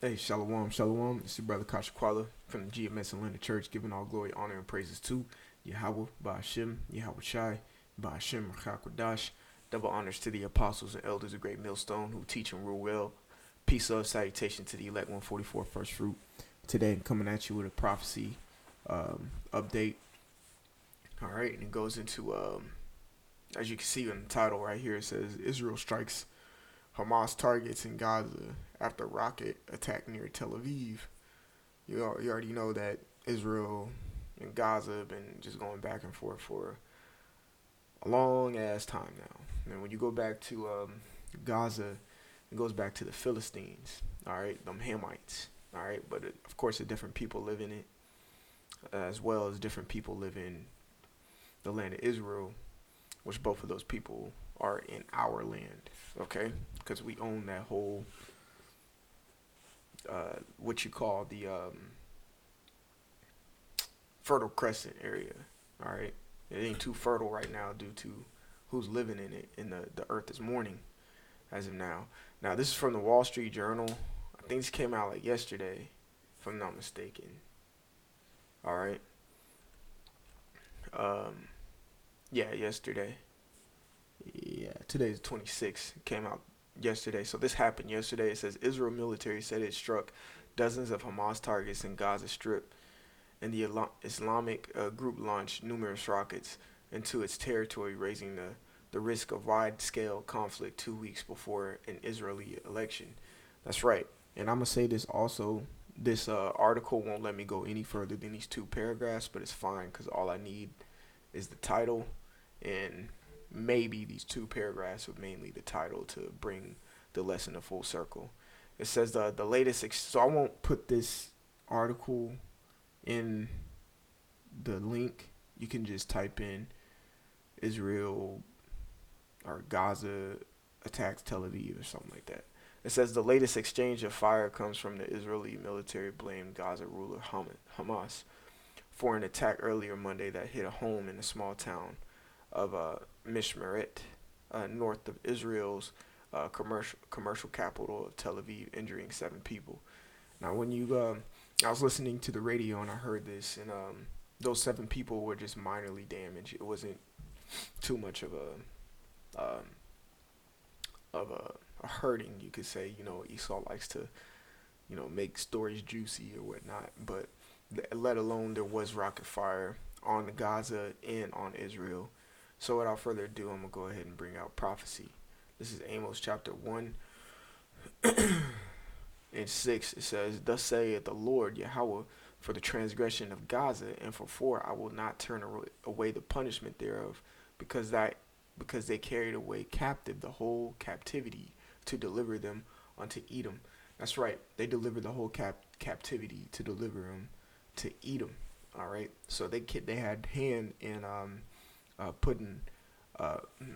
Hey, shalom, shalom. It's your brother Kashakwala from the GMS Atlanta Church, giving all glory, honor, and praises to Yahweh, Ba'ashem, Yahweh Shai, Ba'ashem, Rachakwadash. Double honors to the apostles and elders of Great Millstone who teach and rule well. Peace, love, salutation to the elect 144 first fruit. Today, I'm coming at you with a prophecy update. All right, and it goes into, as you can see in the title right here, it says Israel strikes Hamas targets in Gaza after rocket attack near Tel Aviv. You already know that Israel and Gaza have been just going back and forth for a long ass time now. And when you go back to Gaza, it goes back to the Philistines, all right, them Hamites, all right. But of course, the different people live in it, as well as different people live in the land of Israel, which both of those people are in our land, okay? Because we own that whole, what you call the Fertile Crescent area, all right? It ain't too fertile right now due to who's living in it, and the earth is mourning as of now. Now, this is from the Wall Street Journal. I think this came out like yesterday, if I'm not mistaken, all right? Um, yeah, yesterday. Yeah, today's 26th. It came out yesterday. So this happened yesterday. It says Israel military said it struck dozens of Hamas targets in Gaza Strip, and the Islamic group launched numerous rockets into its territory, raising the risk of wide-scale conflict 2 weeks before an Israeli election. That's right. And I'm going to say this also. This article won't let me go any further than these two paragraphs, but it's fine because all I need is the title and maybe these two paragraphs with mainly the title to bring the lesson to full circle. It says the latest. So I won't put this article in the link. You can just type in Israel or Gaza attacks Tel Aviv or something like that. It says the latest exchange of fire comes from the Israeli military blamed Gaza ruler Hamas for an attack earlier Monday that hit a home in a small town of Mishmeret, north of Israel's commercial capital of Tel Aviv, injuring 7 people. Now, when I was listening to the radio and I heard this, and those 7 people were just minorly damaged. It wasn't too much of um, a hurting, you could say. You know, Esau likes to, make stories juicy or whatnot, but let alone there was rocket fire on Gaza and on Israel. So without further ado, I'm going to go ahead and bring out prophecy. This is Amos chapter 1 and 6. It says, Thus saith the Lord Yahweh, for the transgression of Gaza, and for I will not turn away the punishment thereof, because they carried away captive the whole captivity to deliver them unto Edom. That's right. They delivered the whole captivity to deliver them to Edom. All right. So they had hand in putting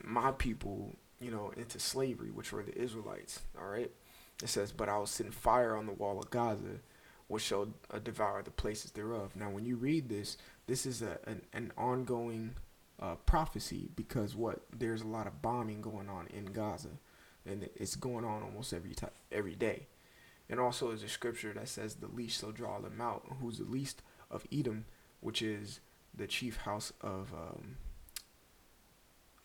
my people, into slavery, which were the Israelites. All right. It says, but I will send fire on the wall of Gaza, which shall devour the places thereof. Now, when you read this, this is an ongoing prophecy, because there's a lot of bombing going on in Gaza, and it's going on almost every day. And also, there's a scripture that says, the least shall draw them out. Who's the least of Edom, which is the chief house of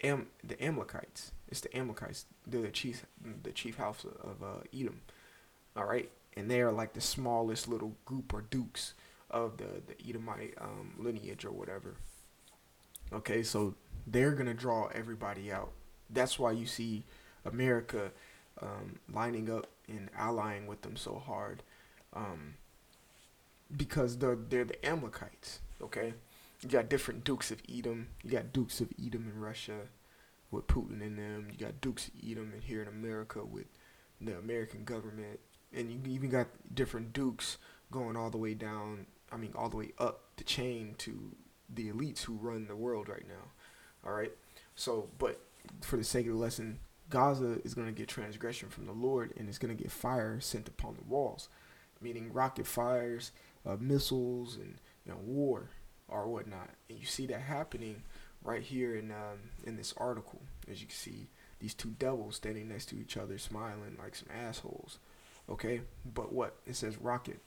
the Amalekites. It's the Amalekites. They're the chief house of Edom. All right, and they are like the smallest little group or dukes of the Edomite lineage or whatever. Okay, so they're gonna draw everybody out. That's why you see America lining up and allying with them so hard, because they're the Amalekites. Okay, you got different dukes of Edom. You got dukes of Edom in Russia with Putin in them. You got dukes of Edom in here in America with the American government, and you even got different dukes going all the way down. I mean, all the way up the chain to the elites who run the world right now. All right. So, but for the sake of the lesson, Gaza is going to get transgression from the Lord, and it's going to get fire sent upon the walls, meaning rocket fires, missiles, and war or whatnot. And you see that happening right here in this article. As you can see, these two devils standing next to each other, smiling like some assholes. Okay, but what it says rocket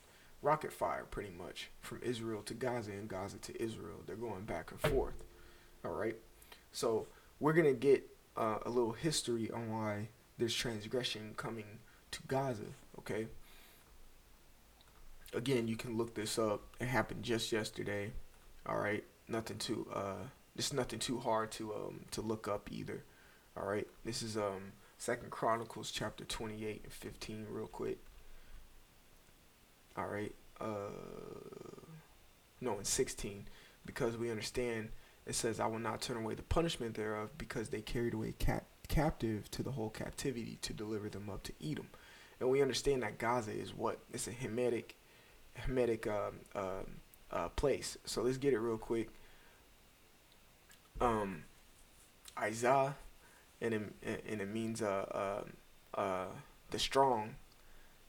fire pretty much from Israel to Gaza and Gaza to Israel. They're going back and forth. All right, so we're gonna get a little history on why there's transgression coming to Gaza. Okay, again, you can look this up. It happened just yesterday. All right, nothing too it's nothing too hard to look up either. All right, this is Second Chronicles chapter 28 and 15 real quick. All right, no, in 16, because we understand it says, "I will not turn away the punishment thereof, because they carried away captive to the whole captivity to deliver them up to Edom." And we understand that Gaza is what? It's a Hamitic place. So let's get it real quick. Isaiah, and it means the strong,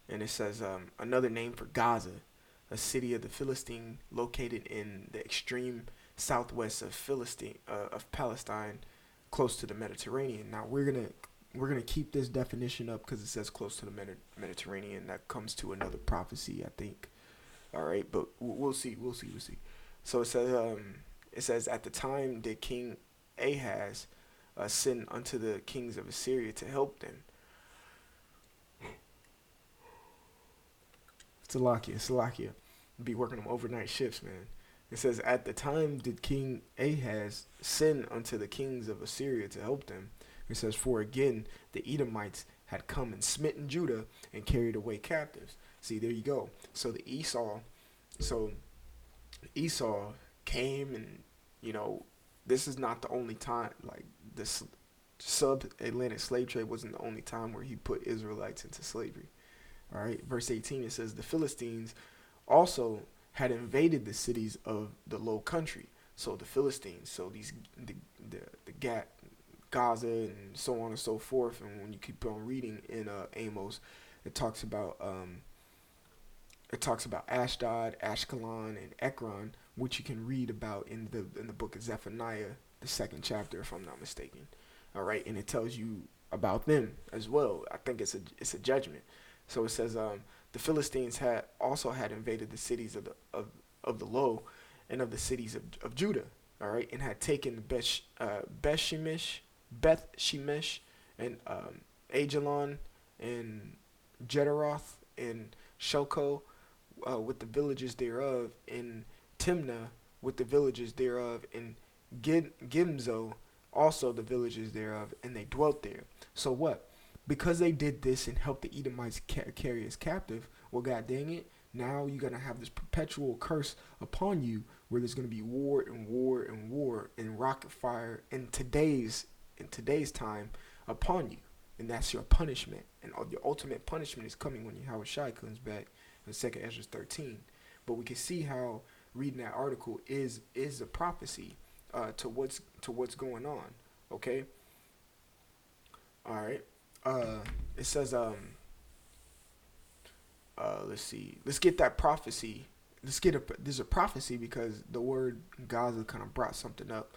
and it says another name for Gaza, a city of the Philistine located in the extreme southwest of Palestine, close to the Mediterranean. Now we're gonna keep this definition up because it says close to the Mediterranean. That comes to another prophecy, I think. All right, but we'll see. So it says at the time did King Ahaz send unto the kings of Assyria to help them. Salakia. Be working them overnight shifts, man. It says, at the time did King Ahaz send unto the kings of Assyria to help them. It says, for again the Edomites had come and smitten Judah and carried away captives. See, there you go. So Esau came, and this is not the only time. Like, this sub-Atlantic slave trade wasn't the only time where he put Israelites into slavery. All right, verse 18, it says, the Philistines also had invaded the cities of the low country. So the Philistines, so the Gaza and so on and so forth. And when you keep on reading in Amos, it talks about Ashdod, Ashkelon, and Ekron, which you can read about in the book of Zephaniah, the 2nd chapter, if I'm not mistaken. All right, and it tells you about them as well. I think it's a judgment. So it says the Philistines had invaded the cities of the low and of the cities of Judah. All right, and had taken Beth Shemesh, and Ajalon, and Jederoth, and Shoko, with the villages thereof, and Timnah with the villages thereof, and Gimzo also the villages thereof, and they dwelt there. So what? Because they did this and helped the Edomites carry us captive, well, god dang it, now you're going to have this perpetual curse upon you, where there's going to be war and war and war and rocket fire in today's time upon you. And that's your punishment. And your ultimate punishment is coming when Yahweh Shai comes back in 2nd Ezra 13. But we can see how reading that article is a prophecy to what's going on. Okay? All right. It says let's see. Let's get that prophecy. There's a prophecy because the word Gaza kind of brought something up.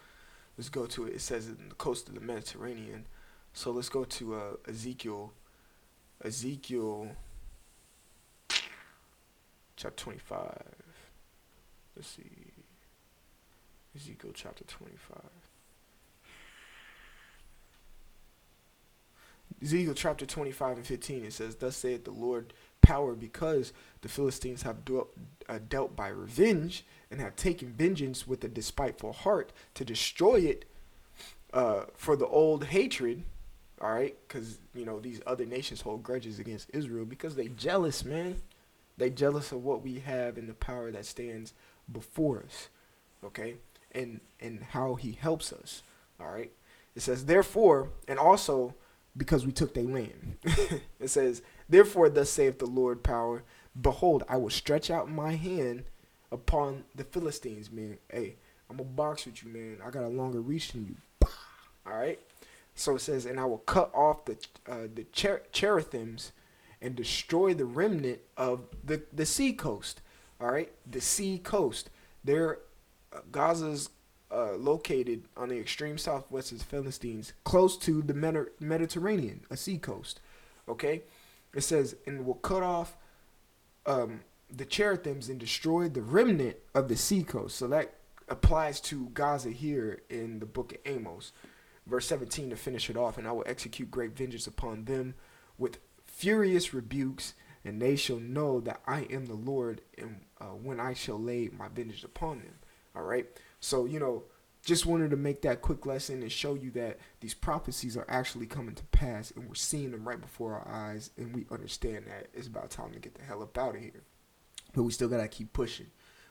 Let's go to it. It says in the coast of the Mediterranean. So let's go to Ezekiel chapter 25. Let's see. Ezekiel chapter 25. Ezekiel chapter 25 and 15, it says, thus saith the Lord power, because the Philistines have dealt by revenge, and have taken vengeance with a despiteful heart to destroy it for the old hatred. All right, because these other nations hold grudges against Israel because they jealous, man. They jealous of what we have and the power that stands before us. Okay, and how he helps us. All right, it says, therefore, and also because we took their land. It says, therefore, thus saith the Lord power, behold, I will stretch out my hand upon the Philistines, man. Hey, I'm going to box with you, man. I got a longer reach than you. All right. So it says, and I will cut off the cherethims and destroy the remnant of the sea coast. All right. The sea coast. There, Gaza's located on the extreme southwest of the Philistines, close to the Mediterranean, a sea coast. Okay, It says, and will cut off the cherethims and destroy the remnant of the seacoast. So that applies to Gaza here in the book of Amos. Verse 17 to finish it off, and I will execute great vengeance upon them with furious rebukes, and they shall know that I am the Lord, and when I shall lay my vengeance upon them. All right. So, just wanted to make that quick lesson and show you that these prophecies are actually coming to pass, and we're seeing them right before our eyes, and we understand that it's about time to get the hell up out of here. But we still got to keep pushing.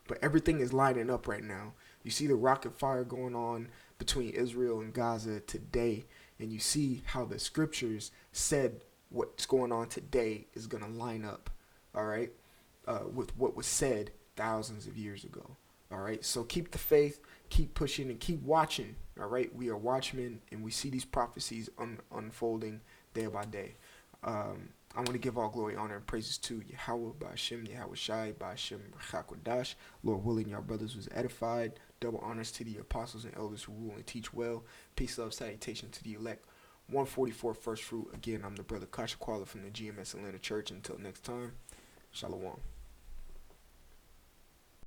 But everything is lining up right now. You see the rocket fire going on between Israel and Gaza today, and you see how the scriptures said what's going on today is going to line up, all right, with what was said thousands of years ago. All right, so keep the faith, keep pushing, and keep watching. All right, we are watchmen, and we see these prophecies unfolding day by day. I want to give all glory, honor, and praises to Yahweh, Ba'ashem, Yahweh Shai, Ba'ashem, Chakodash. Lord willing, your brothers was edified. Double honors to the apostles and elders who rule and teach well. Peace, love, salutation to the elect. 144 first fruit. Again, I'm the brother Kasha Kwala from the GMS Atlanta Church. Until next time, Shalom.